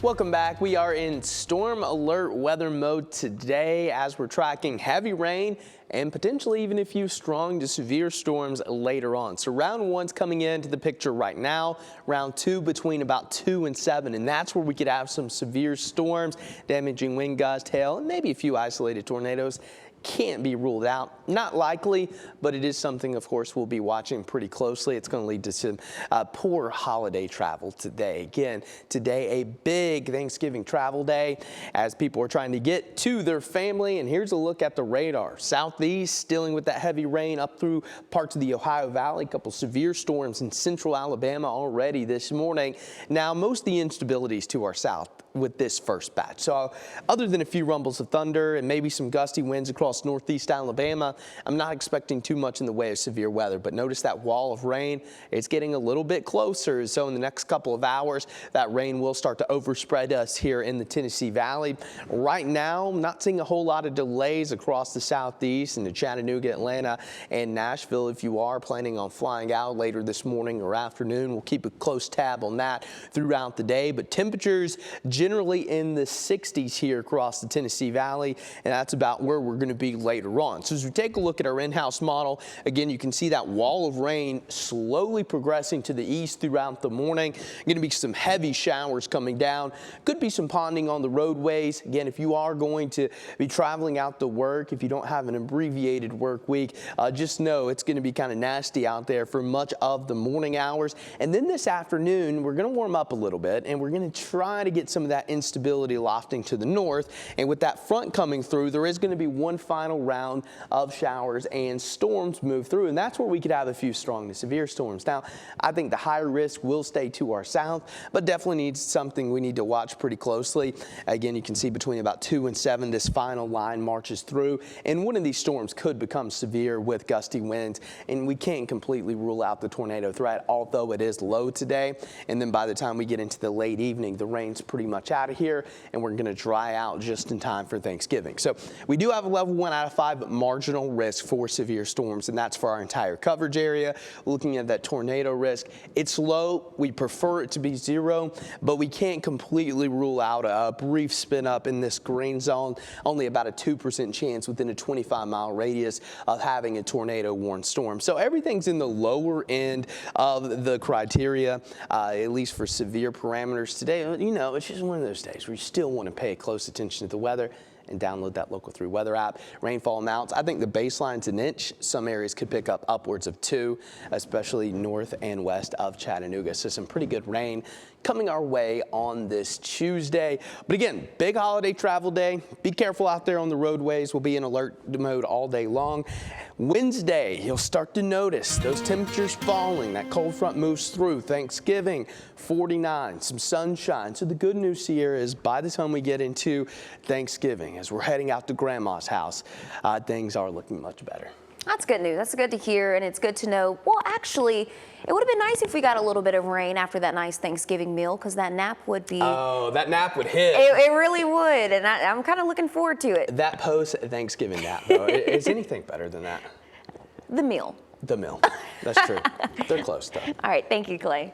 Welcome back. We are in storm alert weather mode today as we're tracking heavy rain and potentially even a few strong to severe storms later on. So round one's coming into the picture right now. Round two between about 2 and 7, and that's where we could have some severe storms, damaging wind gusts, hail, and maybe a few isolated tornadoes. Can't be ruled out. Not likely, but it is something, of course, we'll be watching pretty closely. It's going to lead to some poor holiday travel today. Again, today a big Thanksgiving travel day as people are trying to get to their family. And here's a look at the radar. Southeast dealing with that heavy rain up through parts of the Ohio Valley. A couple severe storms in central Alabama already this morning. Now, most of the instabilities to our south with this first batch. So other than a few rumbles of thunder and maybe some gusty winds across northeast Alabama, I'm not expecting too much in the way of severe weather. But notice that wall of rain, it's getting a little bit closer. So in the next couple of hours, that rain will start to overspread us here in the Tennessee Valley. Right now, I'm not seeing a whole lot of delays across the southeast into Chattanooga, Atlanta, and Nashville. If you are planning on flying out later this morning or afternoon, we'll keep a close tab on that throughout the day. But temperatures generally in the 60s here across the Tennessee Valley, and that's about where we're going to be later on. So as we take a look at our in-house model, again, you can see that wall of rain slowly progressing to the east throughout the morning. Going to be some heavy showers coming down. Could be some ponding on the roadways. Again, if you are going to be traveling out to work, if you don't have an abbreviated work week, just know it's going to be kind of nasty out there for much of the morning hours. And then this afternoon, we're going to warm up a little bit, and we're going to try to get some of that instability lofting to the north. And with that front coming through, there is going to be one final round of showers and storms move through, and that's where we could have a few strong to severe storms. Now, I think the higher risk will stay to our south, but definitely needs something we need to watch pretty closely. Again, you can see between about 2 and 7, this final line marches through, and one of these storms could become severe with gusty winds, and we can't completely rule out the tornado threat, although it is low today. And then by the time we get into the late evening, the rain's pretty much out of here, and we're going to dry out just in time for Thanksgiving. So we do have a level 1 out of 5 marginal risk for severe storms, and that's for our entire coverage area. Looking at that tornado risk, it's low. We prefer it to be 0, but we can't completely rule out a brief spin up in this green zone. Only about a 2% chance within a 25-mile radius of having a tornado warned storm. So everything's in the lower end of the criteria, at least for severe parameters today. You know, it's just one of those days where you still want to pay close attention to the weather and download that Local 3 weather app. Rainfall amounts, I think the baseline's an inch. Some areas could pick up upwards of 2, especially north and west of Chattanooga. So some pretty good rain coming our way on this Tuesday. But again, big holiday travel day. Be careful out there on the roadways. We'll be in alert mode all day long. Wednesday, you'll start to notice those temperatures falling. That cold front moves through. Thanksgiving, 49, some sunshine. So the good news here is by the time we get into Thanksgiving, as we're heading out to Grandma's house, things are looking much better. That's good news. That's good to hear, and it's good to know. Well, actually, it would have been nice if we got a little bit of rain after that nice Thanksgiving meal, because that nap would be... Oh, that nap would hit. It really would, and I'm kind of looking forward to it. That post-Thanksgiving nap, though, is anything better than that? The meal. The meal. That's true. They're close, though. All right. Thank you, Clay.